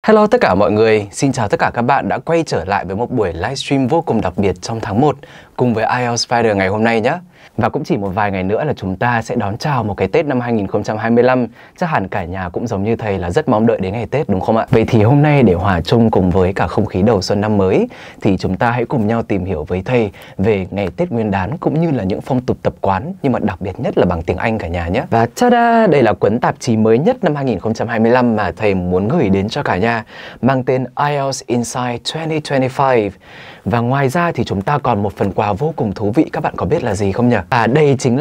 Hello tất cả mọi người, xin chào tất cả các bạn đã quay trở lại với một buổi livestream vô cùng đặc biệt trong tháng 1 cùng với IELTS Fighter ngày hôm nay nhé. Và cũng chỉ một vài ngày nữa là chúng ta sẽ đón chào một cái Tết năm 2025. Chắc hẳn cả nhà cũng giống như thầy là rất mong đợi đến ngày Tết đúng không ạ? Vậy thì hôm nay để hòa chung cùng với cả không khí đầu xuân năm mới thì chúng ta hãy cùng nhau tìm hiểu với thầy về ngày Tết Nguyên đán cũng như là những phong tục tập quán, nhưng mà đặc biệt nhất là bằng tiếng Anh cả nhà nhé. Và tada, đây là cuốn tạp chí mới nhất năm 2025 mà thầy muốn gửi đến cho cả nhà, mang tên IELTS Insight 2025. Và ngoài ra thì chúng ta còn một phần quà vô cùng thú vị, các bạn có biết là gì không nhỉ? Đây chính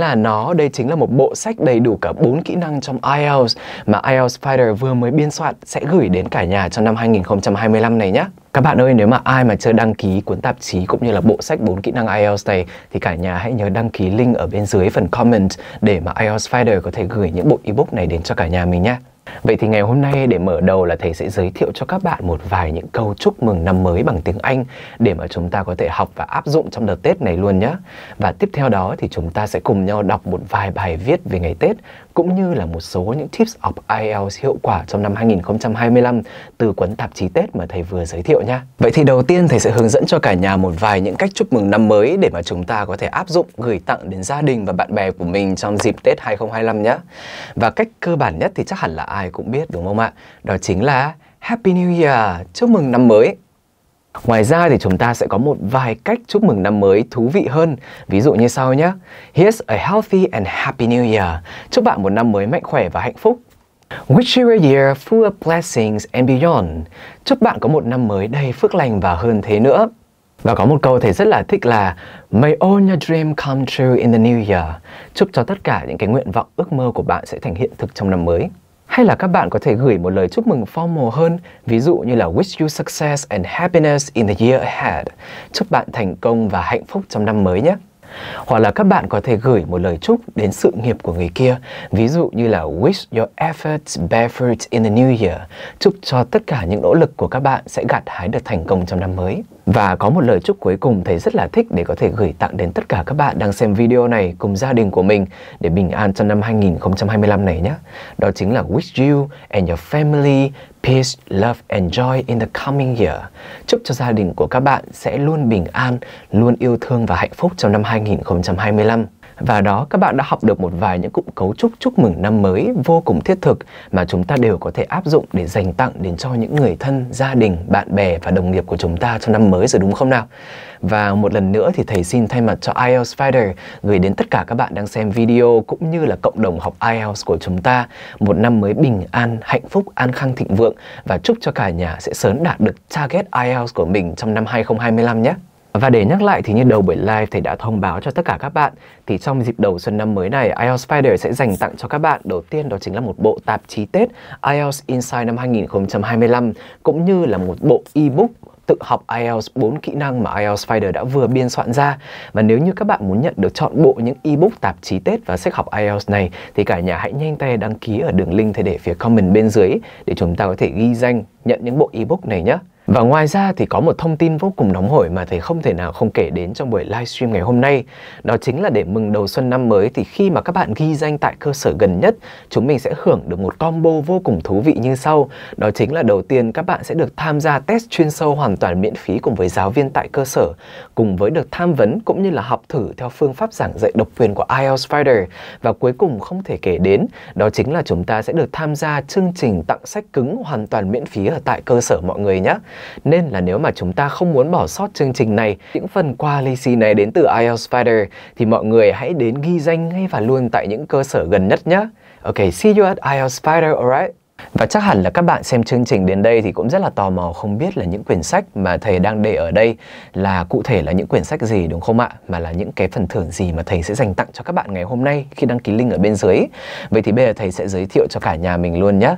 là một bộ sách đầy đủ cả 4 kỹ năng trong IELTS mà IELTS Fighter vừa mới biên soạn sẽ gửi đến cả nhà trong năm 2025 này nhé. Các bạn ơi, nếu mà ai mà chưa đăng ký cuốn tạp chí cũng như là bộ sách 4 kỹ năng IELTS này thì cả nhà hãy nhớ đăng ký link ở bên dưới phần comment để mà IELTS Fighter có thể gửi những bộ ebook này đến cho cả nhà mình nhé. Vậy thì ngày hôm nay để mở đầu là thầy sẽ giới thiệu cho các bạn một vài những câu chúc mừng năm mới bằng tiếng Anh để mà chúng ta có thể học và áp dụng trong đợt Tết này luôn nhé. Và tiếp theo đó thì chúng ta sẽ cùng nhau đọc một vài bài viết về ngày Tết cũng như là một số những tips học IELTS hiệu quả trong năm 2025 từ cuốn tạp chí Tết mà thầy vừa giới thiệu nha. Vậy thì đầu tiên thầy sẽ hướng dẫn cho cả nhà một vài những cách chúc mừng năm mới để mà chúng ta có thể áp dụng gửi tặng đến gia đình và bạn bè của mình trong dịp Tết 2025 nhé. Và cách cơ bản nhất thì chắc hẳn là ai cũng biết đúng không ạ? Đó chính là Happy New Year, chúc mừng năm mới. Ngoài ra thì chúng ta sẽ có một vài cách chúc mừng năm mới thú vị hơn. Ví dụ như sau nhé. Here's a healthy and happy new year. Chúc bạn một năm mới mạnh khỏe và hạnh phúc. Wish you a year full of blessings and beyond. Chúc bạn có một năm mới đầy phước lành và hơn thế nữa. Và có một câu thầy rất là thích là May all your dream come true in the new year. Chúc cho tất cả những cái nguyện vọng ước mơ của bạn sẽ thành hiện thực trong năm mới. Hay là các bạn có thể gửi một lời chúc mừng formal hơn, ví dụ như là Wish you success and happiness in the year ahead. Chúc bạn thành công và hạnh phúc trong năm mới nhé. Hoặc là các bạn có thể gửi một lời chúc đến sự nghiệp của người kia, ví dụ như là Wish your efforts bear fruit in the new year. Chúc cho tất cả những nỗ lực của các bạn sẽ gặt hái được thành công trong năm mới. Và có một lời chúc cuối cùng thầy rất là thích để có thể gửi tặng đến tất cả các bạn đang xem video này cùng gia đình của mình để bình an trong năm 2025 này nhé. Đó chính là Wish you and your family peace, love and joy in the coming year. Chúc cho gia đình của các bạn sẽ luôn bình an, luôn yêu thương và hạnh phúc trong năm 2025. Và đó, các bạn đã học được một vài những cụm cấu trúc chúc mừng năm mới vô cùng thiết thực mà chúng ta đều có thể áp dụng để dành tặng đến cho những người thân, gia đình, bạn bè và đồng nghiệp của chúng ta trong năm mới rồi đúng không nào? Và một lần nữa thì thầy xin thay mặt cho IELTS Fighter gửi đến tất cả các bạn đang xem video cũng như là cộng đồng học IELTS của chúng ta một năm mới bình an, hạnh phúc, an khang thịnh vượng và chúc cho cả nhà sẽ sớm đạt được target IELTS của mình trong năm 2025 nhé. Và để nhắc lại thì như đầu buổi live thầy đã thông báo cho tất cả các bạn thì trong dịp đầu xuân năm mới này IELTS Fighter sẽ dành tặng cho các bạn đầu tiên đó chính là một bộ tạp chí Tết IELTS Insight năm 2025 cũng như là một bộ ebook tự học IELTS 4 kỹ năng mà IELTS Fighter đã vừa biên soạn ra. Và nếu như các bạn muốn nhận được trọn bộ những ebook tạp chí Tết và sách học IELTS này thì cả nhà hãy nhanh tay đăng ký ở đường link thầy để phía comment bên dưới để chúng ta có thể ghi danh nhận những bộ ebook này nhé. Và ngoài ra thì có một thông tin vô cùng nóng hổi mà thầy không thể nào không kể đến trong buổi livestream ngày hôm nay. Đó chính là để mừng đầu xuân năm mới thì khi mà các bạn ghi danh tại cơ sở gần nhất, chúng mình sẽ hưởng được một combo vô cùng thú vị như sau. Đó chính là đầu tiên các bạn sẽ được tham gia test chuyên sâu hoàn toàn miễn phí cùng với giáo viên tại cơ sở, cùng với được tham vấn cũng như là học thử theo phương pháp giảng dạy độc quyền của IELTS Fighter. Và cuối cùng không thể kể đến, đó chính là chúng ta sẽ được tham gia chương trình tặng sách cứng hoàn toàn miễn phí ở tại cơ sở mọi người nhé. Nên là nếu mà chúng ta không muốn bỏ sót chương trình này, những phần quà lì xì này đến từ IELTS Fighter thì mọi người hãy đến ghi danh ngay và luôn tại những cơ sở gần nhất nhé. Ok, see you at IELTS Fighter, alright? Và chắc hẳn là các bạn xem chương trình đến đây thì cũng rất là tò mò không biết là những quyển sách mà thầy đang để ở đây là cụ thể là những quyển sách gì đúng không ạ? Mà là những cái phần thưởng gì mà thầy sẽ dành tặng cho các bạn ngày hôm nay khi đăng ký link ở bên dưới. Vậy thì bây giờ thầy sẽ giới thiệu cho cả nhà mình luôn nhé.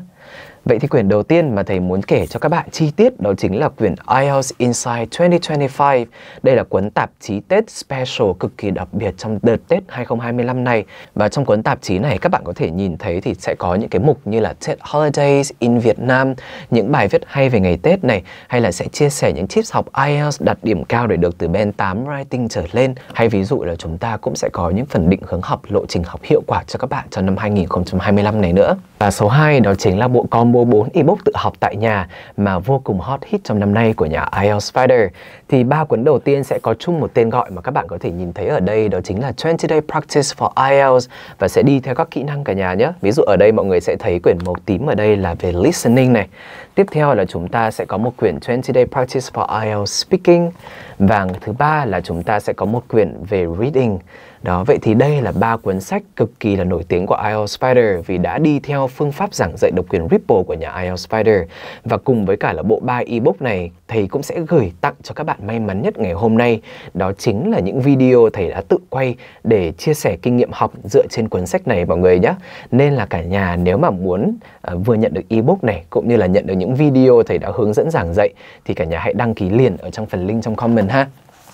Vậy thì quyển đầu tiên mà thầy muốn kể cho các bạn chi tiết đó chính là quyển IELTS Insight 2025. Đây là cuốn tạp chí Tết special cực kỳ đặc biệt trong đợt Tết 2025 này. Và trong cuốn tạp chí này các bạn có thể nhìn thấy thì sẽ có những cái mục như là Tết Holidays in Việt Nam, những bài viết hay về ngày Tết này, hay là sẽ chia sẻ những tips học IELTS đạt điểm cao để được từ band 8 writing trở lên. Hay ví dụ là chúng ta cũng sẽ có những phần định hướng học, lộ trình học hiệu quả cho các bạn trong năm 2025 này nữa. Và số 2 đó chính là bộ combo combo 4 ebook tự học tại nhà mà vô cùng hot hit trong năm nay của nhà IELTS Fighter. Thì 3 cuốn đầu tiên sẽ có chung một tên gọi mà các bạn có thể nhìn thấy ở đây, đó chính là 20 Day Practice for IELTS và sẽ đi theo các kỹ năng cả nhà nhé. Ví dụ ở đây mọi người sẽ thấy quyển màu tím ở đây là về listening này. Tiếp theo là chúng ta sẽ có một quyển 20 Day Practice for IELTS Speaking. Và thứ ba là chúng ta sẽ có một quyển về reading. Đó, vậy thì đây là 3 cuốn sách cực kỳ là nổi tiếng của IELTS Fighter vì đã đi theo phương pháp giảng dạy độc quyền Ripple của nhà IELTS Fighter. Và cùng với cả là bộ 3 ebook này, thầy cũng sẽ gửi tặng cho các bạn may mắn nhất ngày hôm nay. Đó chính là những video thầy đã tự quay để chia sẻ kinh nghiệm học dựa trên cuốn sách này mọi người nhé. Nên là cả nhà nếu mà muốn vừa nhận được ebook này cũng như là nhận được những video thầy đã hướng dẫn giảng dạy thì cả nhà hãy đăng ký liền ở trong phần link trong comment ha.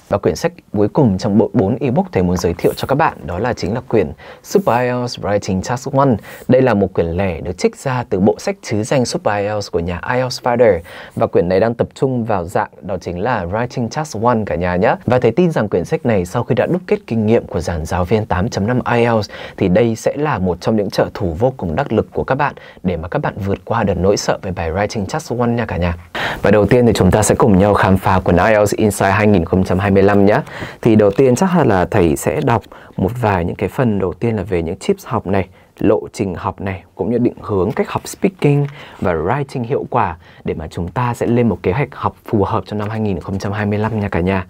Và quyển sách cuối cùng trong bộ 4 ebook thầy muốn giới thiệu cho các bạn đó là chính là quyển Super IELTS Writing Task 1. Đây là một quyển lẻ được trích ra từ bộ sách trứ danh Super IELTS của nhà IELTS Fighter. Và quyển này đang tập trung vào dạng đó chính là Writing Task 1 cả nhà nhé. Và thầy tin rằng quyển sách này sau khi đã đúc kết kinh nghiệm của dàn giáo viên 8.5 IELTS thì đây sẽ là một trong những trợ thủ vô cùng đắc lực của các bạn để mà các bạn vượt qua được nỗi sợ về bài Writing Task 1 nha cả nhà. Và đầu tiên thì chúng ta sẽ cùng nhau khám phá cuốn IELTS Insight 2025 nhé. Thì đầu tiên chắc là thầy sẽ đọc một vài những cái phần đầu tiên là về những tips học này, lộ trình học này, cũng như định hướng cách học speaking và writing hiệu quả để mà chúng ta sẽ lên một kế hoạch học phù hợp cho năm 2025 nha cả nhà.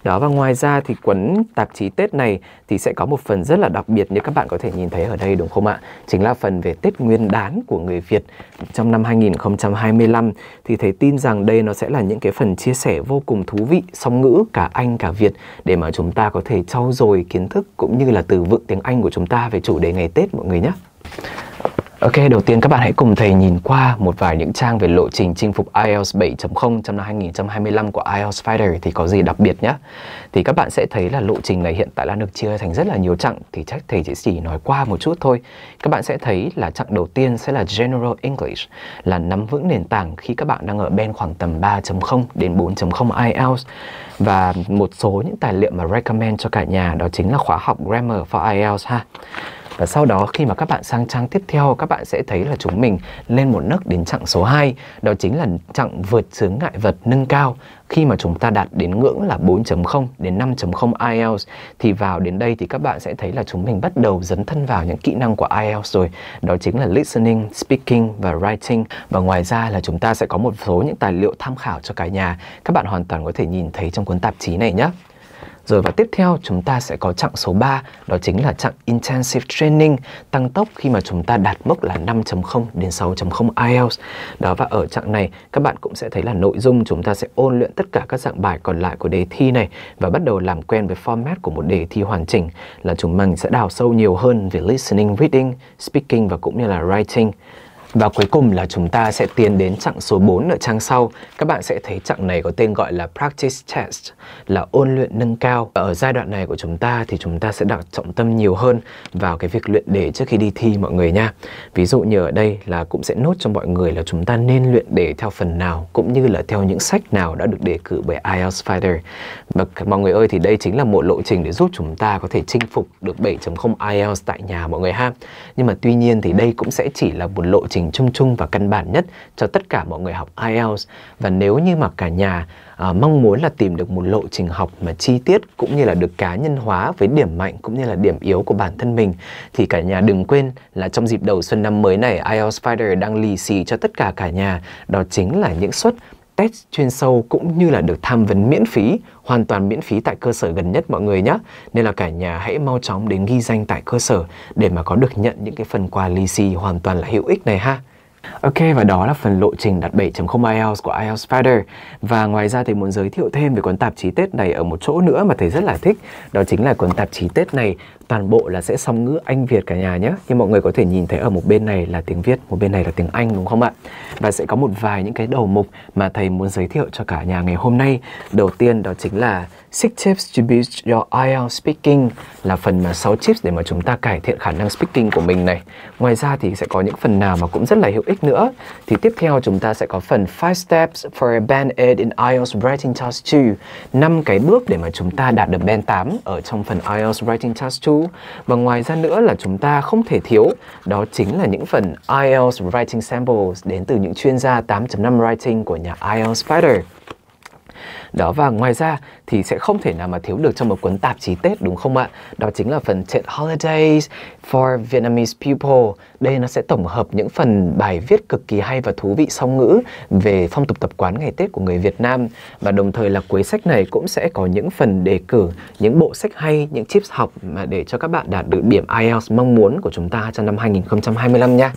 Đó, và ngoài ra thì cuốn tạp chí Tết này thì sẽ có một phần rất là đặc biệt như các bạn có thể nhìn thấy ở đây đúng không ạ? Chính là phần về Tết Nguyên đán của người Việt trong năm 2025. Thì thầy tin rằng đây nó sẽ là những cái phần chia sẻ vô cùng thú vị, song ngữ cả Anh cả Việt để mà chúng ta có thể trau dồi kiến thức cũng như là từ vựng tiếng Anh của chúng ta về chủ đề ngày Tết mọi người nhé. Ok, đầu tiên các bạn hãy cùng thầy nhìn qua một vài những trang về lộ trình chinh phục IELTS 7.0 trong năm 2025 của IELTS Fighter thì có gì đặc biệt nhé. Thì các bạn sẽ thấy là lộ trình này hiện tại đã được chia thành rất là nhiều chặng thì chắc thầy chỉ nói qua một chút thôi. Các bạn sẽ thấy là chặng đầu tiên sẽ là General English, là nắm vững nền tảng khi các bạn đang ở bên khoảng tầm 3.0 đến 4.0 IELTS. Và một số những tài liệu mà recommend cho cả nhà đó chính là khóa học Grammar for IELTS ha. Và sau đó khi mà các bạn sang trang tiếp theo, các bạn sẽ thấy là chúng mình lên một nấc đến chặng số 2. Đó chính là chặng vượt chướng ngại vật nâng cao. Khi mà chúng ta đạt đến ngưỡng là 4.0 đến 5.0 IELTS thì vào đến đây thì các bạn sẽ thấy là chúng mình bắt đầu dấn thân vào những kỹ năng của IELTS rồi. Đó chính là listening, speaking và writing. Và ngoài ra là chúng ta sẽ có một số những tài liệu tham khảo cho cả nhà. Các bạn hoàn toàn có thể nhìn thấy trong cuốn tạp chí này nhé. Rồi và tiếp theo chúng ta sẽ có chặng số 3, đó chính là chặng Intensive Training, tăng tốc khi mà chúng ta đạt mức là 5.0 đến 6.0 IELTS. Đó, và ở chặng này các bạn cũng sẽ thấy là nội dung chúng ta sẽ ôn luyện tất cả các dạng bài còn lại của đề thi này và bắt đầu làm quen với format của một đề thi hoàn chỉnh, là chúng mình sẽ đào sâu nhiều hơn về listening, reading, speaking và cũng như là writing. Và cuối cùng là chúng ta sẽ tiến đến chặng số 4 ở trang sau. Các bạn sẽ thấy chặng này có tên gọi là Practice Test, là ôn luyện nâng cao. Ở giai đoạn này của chúng ta thì chúng ta sẽ đặt trọng tâm nhiều hơn vào cái việc luyện đề trước khi đi thi mọi người nha. Ví dụ như ở đây là cũng sẽ nốt cho mọi người là chúng ta nên luyện đề theo phần nào cũng như là theo những sách nào đã được đề cử bởi IELTS Fighter. Và mọi người ơi, thì đây chính là một lộ trình để giúp chúng ta có thể chinh phục được 7.0 IELTS tại nhà mọi người ha. Nhưng mà tuy nhiên thì đây cũng sẽ chỉ là một lộ trình chung và căn bản nhất cho tất cả mọi người học IELTS. Và nếu như mà cả nhà mong muốn là tìm được một lộ trình học mà chi tiết cũng như là được cá nhân hóa với điểm mạnh cũng như là điểm yếu của bản thân mình thì cả nhà đừng quên là trong dịp đầu xuân năm mới này, IELTS Fighter đang lì xì cho tất cả cả nhà, đó chính là những suất test chuyên sâu cũng như là được tham vấn miễn phí, hoàn toàn miễn phí tại cơ sở gần nhất mọi người nhé. Nên là cả nhà hãy mau chóng đến ghi danh tại cơ sở để mà có được nhận những cái phần quà lì xì hoàn toàn là hữu ích này ha. Ok, và đó là phần lộ trình đạt 7.0 IELTS của IELTS Fighter. Và ngoài ra thầy muốn giới thiệu thêm về cuốn tạp chí Tết này ở một chỗ nữa mà thầy rất là thích. Đó chính là cuốn tạp chí Tết này toàn bộ là sẽ song ngữ Anh Việt cả nhà nhé. Như mọi người có thể nhìn thấy ở một bên này là tiếng Việt, một bên này là tiếng Anh đúng không ạ? Và sẽ có một vài những cái đầu mục mà thầy muốn giới thiệu cho cả nhà ngày hôm nay. Đầu tiên đó chính là 6 tips to boost your IELTS speaking, là phần mà 6 tips để mà chúng ta cải thiện khả năng speaking của mình này. Ngoài ra thì sẽ có những phần nào mà cũng rất là hữu ích nữa. Thì tiếp theo chúng ta sẽ có phần 5 steps for a band 8 in IELTS Writing Task 2, 5 cái bước để mà chúng ta đạt được band 8 ở trong phần IELTS Writing Task 2. thu. Và ngoài ra nữa là chúng ta không thể thiếu, đó chính là những phần IELTS Writing Samples đến từ những chuyên gia 8.5 Writing của nhà IELTS Fighter. Đó, và ngoài ra thì sẽ không thể nào mà thiếu được trong một cuốn tạp chí Tết, đúng không ạ? Đó chính là phần TED Holidays for Vietnamese People. Đây nó sẽ tổng hợp những phần bài viết cực kỳ hay và thú vị song ngữ về phong tục tập quán ngày Tết của người Việt Nam. Và đồng thời là cuối sách này cũng sẽ có những phần đề cử, những bộ sách hay, những tips học mà để cho các bạn đạt được điểm IELTS mong muốn của chúng ta trong năm 2025 nha.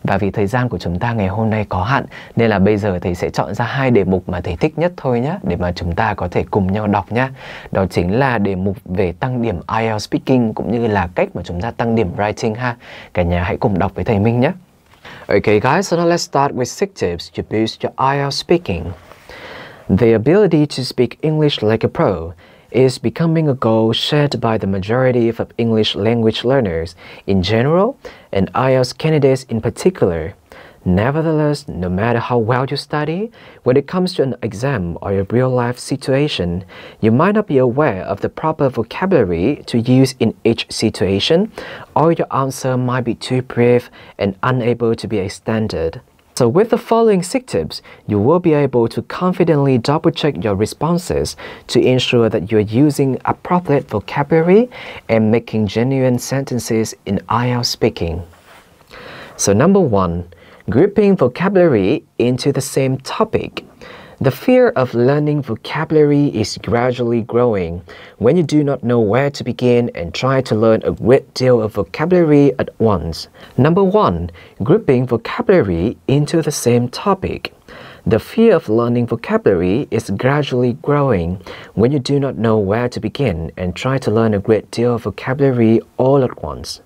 Và vì thời gian của chúng ta ngày hôm nay có hạn nên là bây giờ thầy sẽ chọn ra 2 đề mục mà thầy thích nhất thôi nhé, để mà chúng ta có thể cùng nhau đọc nhé. Đó chính là đề mục về tăng điểm IELTS Speaking cũng như là cách mà chúng ta tăng điểm Writing ha. Cả nhà hãy cùng đọc với thầy Minh nhé. Okay guys, so now let's start with 6 tips to boost your IELTS speaking. The ability to speak English like a pro is becoming a goal shared by the majority of English language learners in general and IELTS candidates in particular. Nevertheless, no matter how well you study, when it comes to an exam or a real-life situation, you might not be aware of the proper vocabulary to use in each situation, or your answer might be too brief and unable to be extended. So with the following 6 tips, you will be able to confidently double-check your responses to ensure that you're using appropriate vocabulary and making genuine sentences in IELTS speaking. So number 1, grouping vocabulary into the same topic. The fear of learning vocabulary is gradually growing when you do not know where to begin and try to learn a great deal of vocabulary at once. Number 1, grouping vocabulary into the same topic. The fear of learning vocabulary is gradually growing when you do not know where to begin and try to learn a great deal of vocabulary all at once.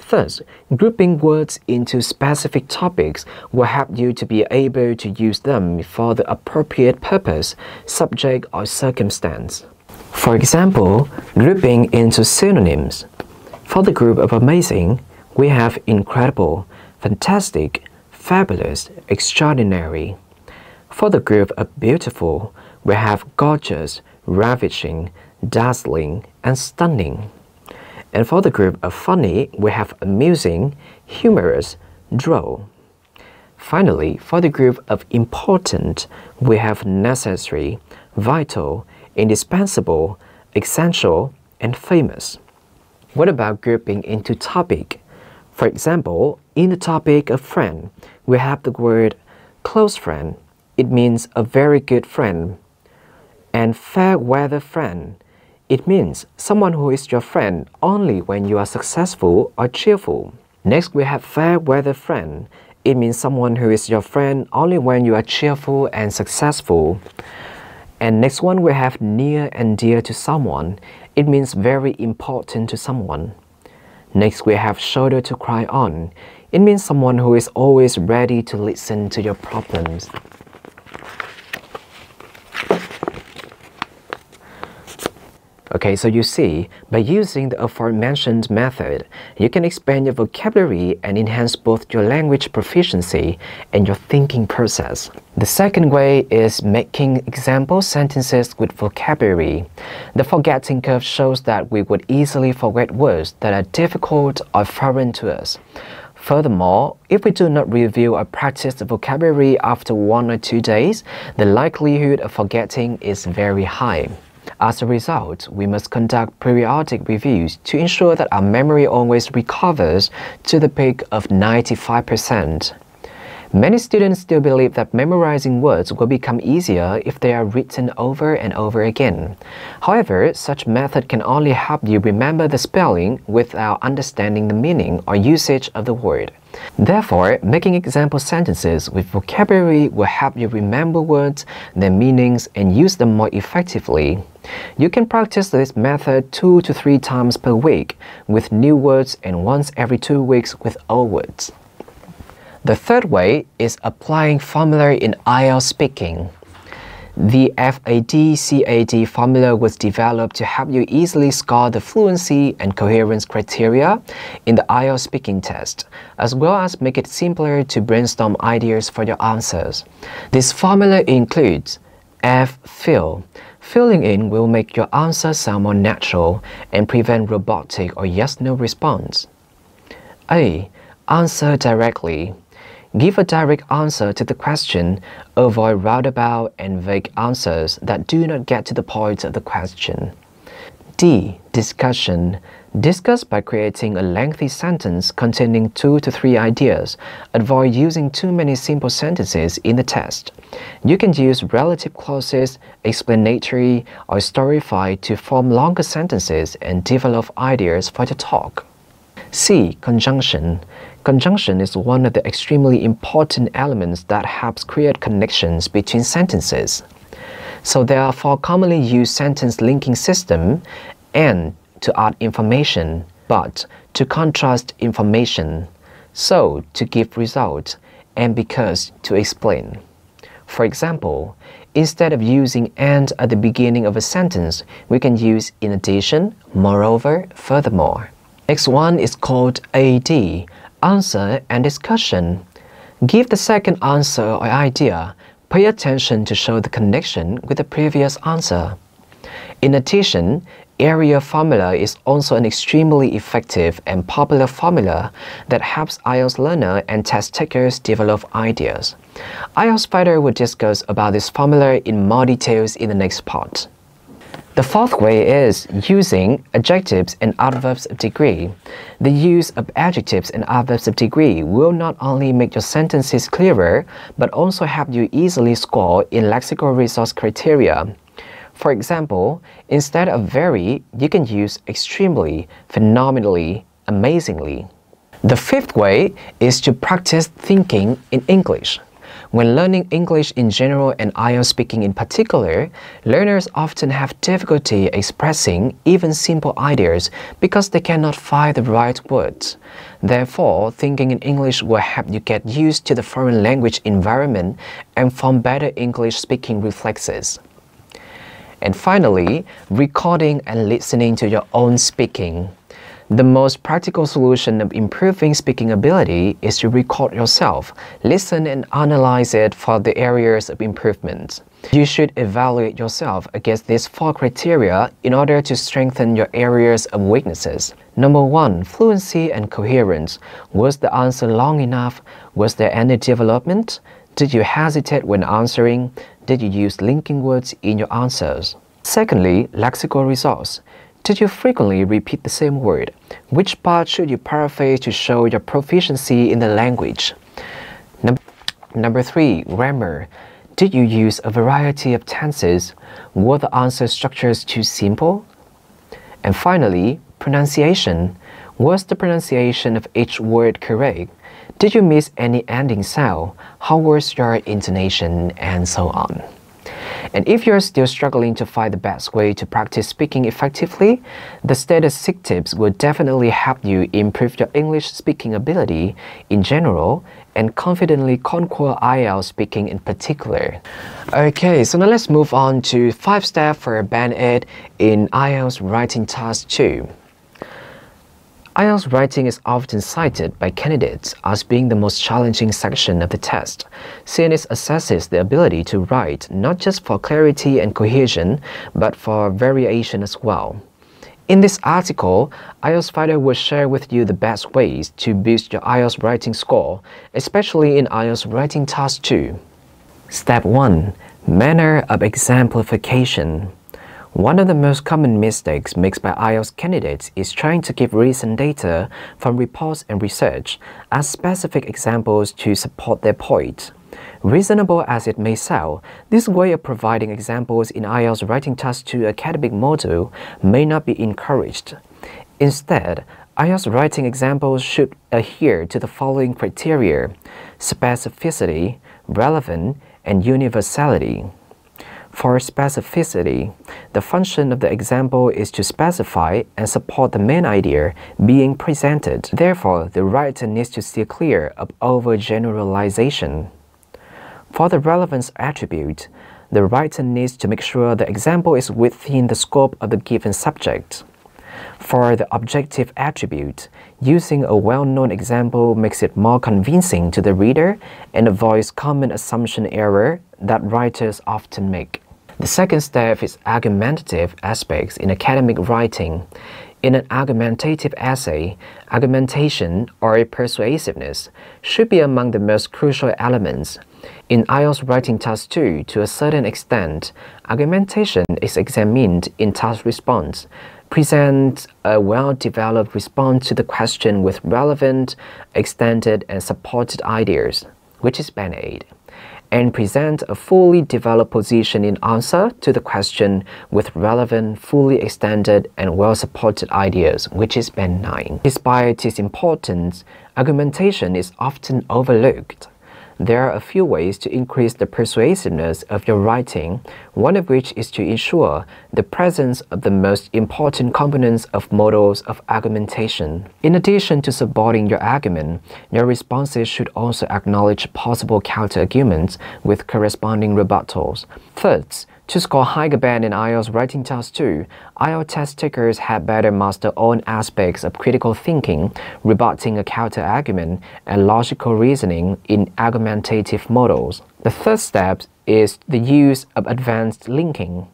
Thus, grouping words into specific topics will help you to be able to use them for the appropriate purpose, subject, or circumstance. For example, grouping into synonyms. For the group of amazing, we have incredible, fantastic, fabulous, extraordinary. For the group of beautiful, we have gorgeous, ravishing, dazzling, and stunning. And for the group of funny, we have amusing, humorous, droll. Finally, for the group of important, we have necessary, vital, indispensable, essential, and famous. What about grouping into topic? For example, in the topic of friend, we have the word close friend. It means a very good friend. And fair weather friend. It means someone who is your friend only when you are successful or cheerful. Next, we have fair weather friend. It means someone who is your friend only when you are cheerful and successful. And next one, we have near and dear to someone. It means very important to someone. Next, we have shoulder to cry on. It means someone who is always ready to listen to your problems. Okay, so you see, by using the aforementioned method, you can expand your vocabulary and enhance both your language proficiency and your thinking process. The second way is making example sentences with vocabulary. The forgetting curve shows that we would easily forget words that are difficult or foreign to us. Furthermore, if we do not review or practice the vocabulary after 1 or 2 days, the likelihood of forgetting is very high. As a result, we must conduct periodic reviews to ensure that our memory always recovers to the peak of 95%. Many students still believe that memorizing words will become easier if they are written over and over again. However, such method can only help you remember the spelling without understanding the meaning or usage of the word. Therefore, making example sentences with vocabulary will help you remember words, their meanings, and use them more effectively. You can practice this method 2 to 3 times per week with new words and once every 2 weeks with old words. The third way is applying formula in IELTS speaking. The FAD-CAD formula was developed to help you easily score the fluency and coherence criteria in the IELTS speaking test, as well as make it simpler to brainstorm ideas for your answers. This formula includes F, fill. Filling in will make your answer sound more natural and prevent robotic or yes-no response. A. Answer directly. Give a direct answer to the question. Avoid roundabout and vague answers that do not get to the point of the question. D. Discussion. Discuss by creating a lengthy sentence containing 2 to 3 ideas. Avoid using too many simple sentences in the test. You can use relative clauses, explanatory, or storyfied to form longer sentences and develop ideas for the talk. C. Conjunction. Conjunction is one of the extremely important elements that helps create connections between sentences. So there are 4 commonly used sentence linking systems: and to add information, but to contrast information, so to give result, and because to explain. For example, instead of using and at the beginning of a sentence, we can use in addition, moreover, furthermore. Next one is called AD, answer and discussion. Give the second answer or idea. Pay attention to show the connection with the previous answer. In addition, area formula is also an extremely effective and popular formula that helps IELTS learners and test takers develop ideas. IELTS Fighter will discuss about this formula in more details in the next part. The fourth way is using adjectives and adverbs of degree. The use of adjectives and adverbs of degree will not only make your sentences clearer, but also help you easily score in lexical resource criteria. For example, instead of very, you can use extremely, phenomenally, amazingly. The fifth way is to practice thinking in English. When learning English in general and IELTS speaking in particular, learners often have difficulty expressing even simple ideas because they cannot find the right words. Therefore, thinking in English will help you get used to the foreign language environment and form better English speaking reflexes. And finally, recording and listening to your own speaking. The most practical solution of improving speaking ability is to record yourself, listen and analyze it for the areas of improvement. You should evaluate yourself against these 4 criteria in order to strengthen your areas of weaknesses. Number 1, fluency and coherence. Was the answer long enough? Was there any development? Did you hesitate when answering? Did you use linking words in your answers? Secondly, lexical resource. Did you frequently repeat the same word? Which part should you paraphrase to show your proficiency in the language? Number 3, grammar. Did you use a variety of tenses? Were the answer structures too simple? And finally, pronunciation. Was the pronunciation of each word correct? Did you miss any ending sound? How was your intonation? And so on. And if you're still struggling to find the best way to practice speaking effectively, the statistic tips will definitely help you improve your English speaking ability in general and confidently conquer IELTS speaking in particular. Okay, so now let's move on to 5 steps for Band 8 in IELTS Writing Task 2. IELTS writing is often cited by candidates as being the most challenging section of the test, since it assesses the ability to write not just for clarity and cohesion, but for variation as well. In this article, IELTS Fighter will share with you the best ways to boost your IELTS writing score, especially in IELTS Writing Task 2. Step 1. Manner of exemplification. One of the most common mistakes made by IELTS candidates is trying to give recent data from reports and research as specific examples to support their point. Reasonable as it may sound, this way of providing examples in IELTS Writing Task 2 academic module may not be encouraged. Instead, IELTS writing examples should adhere to the following criteria: specificity, relevance, and universality. For specificity, the function of the example is to specify and support the main idea being presented. Therefore, the writer needs to steer clear of overgeneralization. For the relevance attribute, the writer needs to make sure the example is within the scope of the given subject. For the objective attribute, using a well-known example makes it more convincing to the reader and avoids common assumption error that writers often make. The second step is argumentative aspects in academic writing. In an argumentative essay, argumentation or persuasiveness should be among the most crucial elements. In IELTS Writing Task 2, to a certain extent, argumentation is examined in task response. Present a well-developed response to the question with relevant, extended, and supported ideas, which is Band 8. And present a fully developed position in answer to the question with relevant, fully extended, and well-supported ideas, which is Band 9. Despite its importance, argumentation is often overlooked. There are a few ways to increase the persuasiveness of your writing, one of which is to ensure the presence of the most important components of models of argumentation. In addition to supporting your argument, your responses should also acknowledge possible counter-arguments with corresponding rebuttals. Third, to score higher band in IELTS Writing Task 2, IELTS test takers had better master all aspects of critical thinking, rebutting a counter-argument, and logical reasoning in argumentative models. The third step is the use of advanced linking.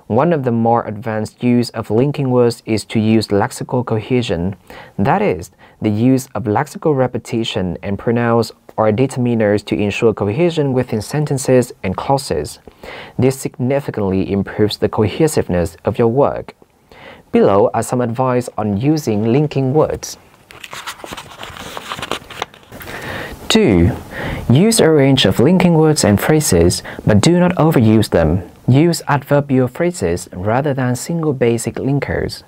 One of the more advanced use of linking words is to use lexical cohesion. That is, the use of lexical repetition and pronouns or determiners to ensure cohesion within sentences and clauses. This significantly improves the cohesiveness of your work. Below are some advice on using linking words. 2. Use a range of linking words and phrases, but do not overuse them. Use adverbial phrases rather than single basic linkers.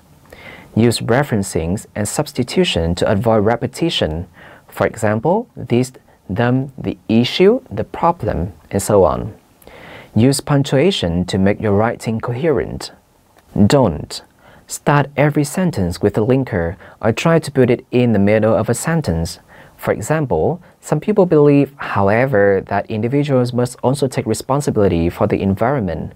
Use referencing and substitution to avoid repetition. For example, this, them, the issue, the problem, and so on. Use punctuation to make your writing coherent. Don't start every sentence with a linker or try to put it in the middle of a sentence. For example, some people believe, however, that individuals must also take responsibility for the environment.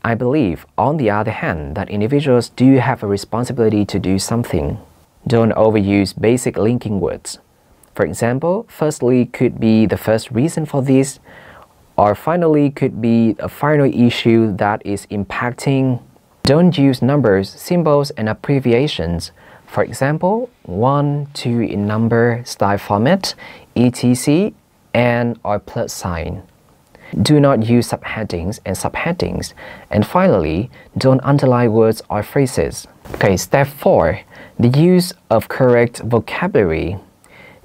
I believe, on the other hand, that individuals do have a responsibility to do something. Don't overuse basic linking words. For example, firstly could be the first reason for this, or finally could be a final issue that is impacting. Don't use numbers, symbols, and abbreviations. For example, 1, 2 in number style format, etc., and or plus sign. Do not use subheadings and subheadings. And finally, don't underline words or phrases. Okay, step 4. The use of correct vocabulary.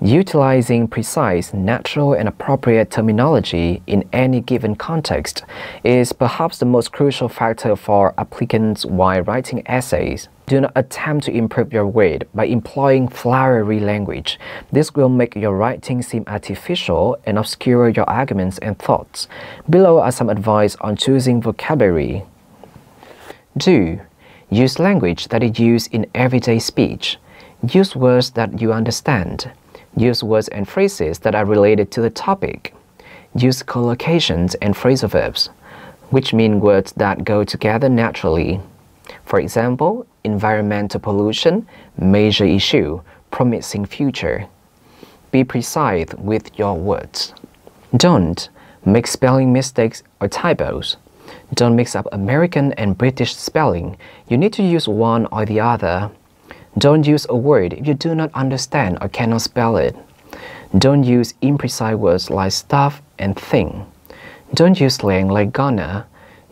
Utilizing precise, natural, and appropriate terminology in any given context is perhaps the most crucial factor for applicants while writing essays. Do not attempt to improve your wit by employing flowery language. This will make your writing seem artificial and obscure your arguments and thoughts. Below are some advice on choosing vocabulary. 2. Use language that is used in everyday speech. Use words that you understand. Use words and phrases that are related to the topic. Use collocations and phrasal verbs, which mean words that go together naturally. For example, environmental pollution, major issue, promising future. Be precise with your words. Don't make spelling mistakes or typos. Don't mix up American and British spelling. You need to use one or the other. Don't use a word if you do not understand or cannot spell it. Don't use imprecise words like stuff and thing. Don't use slang like gonna.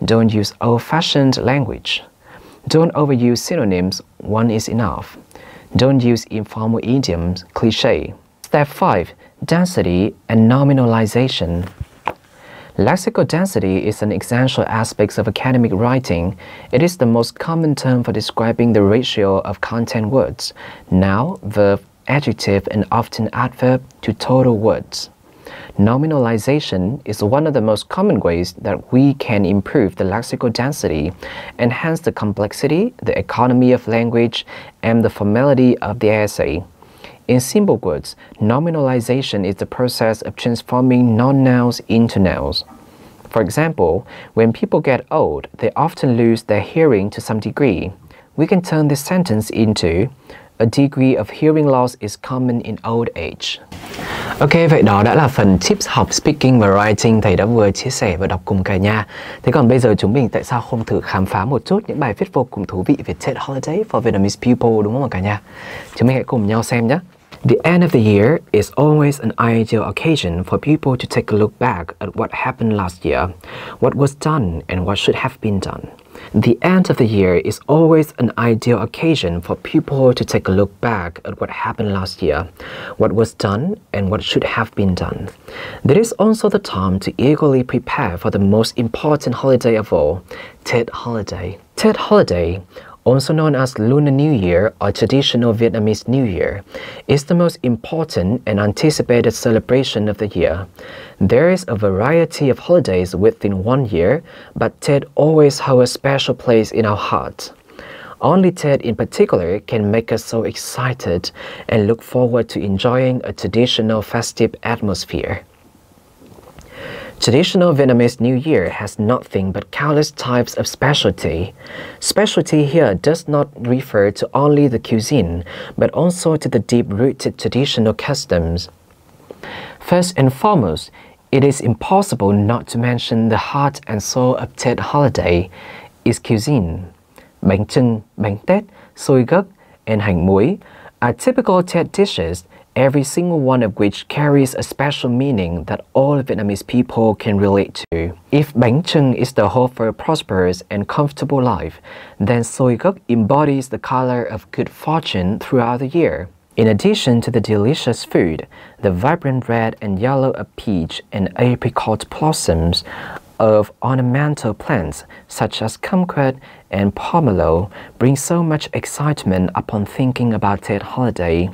Don't use old-fashioned language. Don't overuse synonyms, one is enough. Don't use informal idioms, cliché. Step 5. Density and nominalization. Lexical density is an essential aspect of academic writing. It is the most common term for describing the ratio of content words, noun, verb, adjective, and often adverb to total words. Nominalization is one of the most common ways that we can improve the lexical density, enhance the complexity, the economy of language, and the formality of the essay. In simple words, nominalization is the process of transforming non-nouns into nouns. For example, when people get old, they often lose their hearing to some degree. We can turn this sentence into, A degree of hearing loss is common in old age. Ok, vậy đó đã là phần tips học speaking và writing thầy đã vừa chia sẻ và đọc cùng cả nhà. Thế còn bây giờ chúng mình tại sao không thử khám phá một chút những bài viết vô cùng thú vị về TED Holiday for Vietnamese people, đúng không cả nhà? Chúng mình hãy cùng nhau xem nhé. The end of the year is always an ideal occasion for people to take a look back at what happened last year, what was done, and what should have been done. The end of the year is always an ideal occasion for people to take a look back at what happened last year, what was done, and what should have been done. That is also the time to eagerly prepare for the most important holiday of all, TED Holiday. TED Holiday, also known as Lunar New Year or traditional Vietnamese New Year, is the most important and anticipated celebration of the year. There is a variety of holidays within one year, but TED always holds a special place in our hearts. Only TED in particular can make us so excited and look forward to enjoying a traditional festive atmosphere. Traditional Vietnamese New Year has nothing but countless types of specialty. Specialty here does not refer to only the cuisine, but also to the deep-rooted traditional customs. First and foremost, it is impossible not to mention the heart and soul of TED Holiday, its cuisine. Bánh chưng, bánh tét, xôi gấc, and hành muối are typical TED dishes, every single one of which carries a special meaning that all Vietnamese people can relate to. If bánh chưng is the hope for a prosperous and comfortable life, then xôi gấc embodies the color of good fortune throughout the year. In addition to the delicious food, the vibrant red and yellow of peach and apricot blossoms of ornamental plants such as kumquat and pomelo bring so much excitement upon thinking about TED Holiday.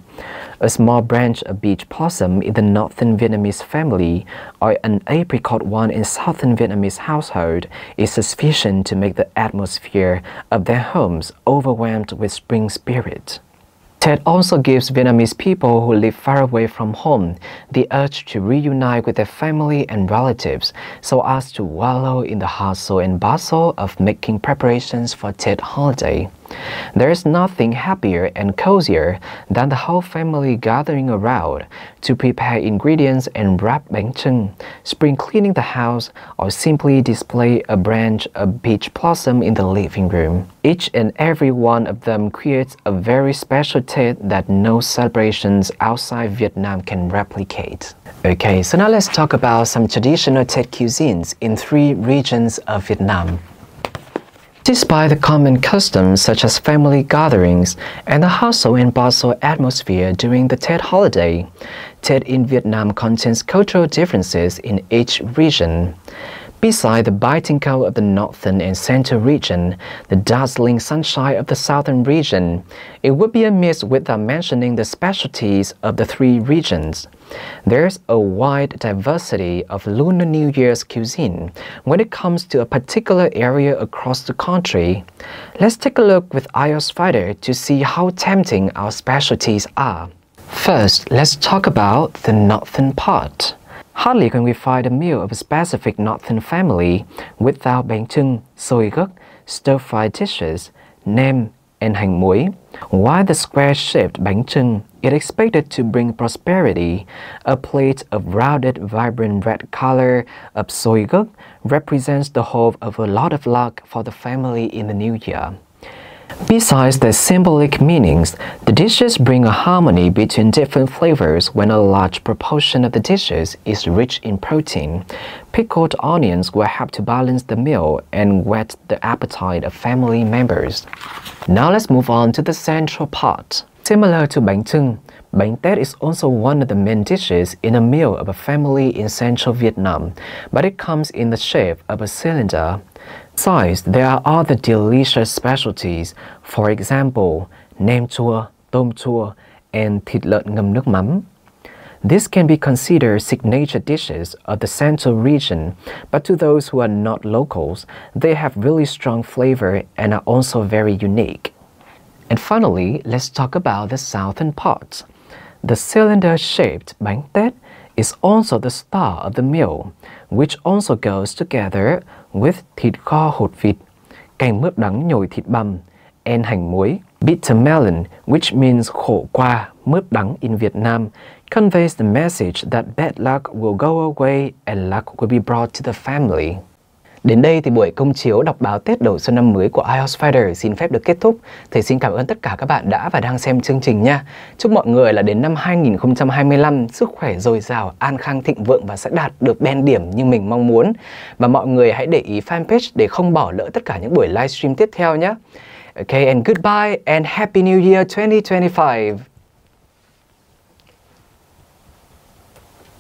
A small branch of beech blossom in the northern Vietnamese family or an apricot one in southern Vietnamese household is sufficient to make the atmosphere of their homes overwhelmed with spring spirit. TED also gives Vietnamese people who live far away from home the urge to reunite with their family and relatives so as to wallow in the hustle and bustle of making preparations for TED Holiday. There is nothing happier and cozier than the whole family gathering around to prepare ingredients and wrap bánh chưng, spring cleaning the house, or simply display a branch of peach blossom in the living room. Each and every one of them creates a very special taste that no celebrations outside Vietnam can replicate. Okay, so now let's talk about some traditional TED cuisines in 3 regions of Vietnam. Despite the common customs such as family gatherings and the hustle and bustle atmosphere during the TED Holiday, TED in Vietnam contains cultural differences in each region. Beside the biting cold of the northern and central region, the dazzling sunshine of the southern region, it would be amiss without mentioning the specialties of the 3 regions. There's a wide diversity of Lunar New Year's cuisine when it comes to a particular area across the country. Let's take a look with IELTS Fighter to see how tempting our specialties are. First, let's talk about the northern part. Hardly can we find a meal of a specific northern family without bánh chưng, xôi gấc, stir-fried dishes, nem, and hành muối. While the square-shaped bánh chưng is expected to bring prosperity, a plate of rounded, vibrant red color of xôi gấc represents the hope of a lot of luck for the family in the new year. Besides their symbolic meanings, the dishes bring a harmony between different flavors when a large proportion of the dishes is rich in protein. Pickled onions will help to balance the meal and whet the appetite of family members. Now let's move on to the central part. Similar to bánh chưng, bánh tét is also one of the main dishes in a meal of a family in central Vietnam, but it comes in the shape of a cylinder. Besides, there are other delicious specialties, for example, nem chua, tôm chua, and thịt lợn ngâm nước mắm. This can be considered signature dishes of the central region, but to those who are not locals, they have really strong flavor and are also very unique. And finally, let's talk about the southern part. The cylinder-shaped bánh tét is also the star of the meal, which also goes together with thịt kho hột vịt, canh mướp đắng nhồi thịt bằm, and hành muối. Bitter melon, which means khổ qua, mướp đắng in Vietnam, conveys the message that bad luck will go away and luck will be brought to the family. Đến đây thì buổi công chiếu đọc báo Tết đầu xuân năm mới của IELTS Fighter xin phép được kết thúc. Thầy xin cảm ơn tất cả các bạn đã và đang xem chương trình nha. Chúc mọi người là đến năm 2025 sức khỏe dồi dào, an khang thịnh vượng và sẽ đạt được band điểm như mình mong muốn. Và mọi người hãy để ý fanpage để không bỏ lỡ tất cả những buổi livestream tiếp theo nhé. Okay, and goodbye and Happy New Year 2025.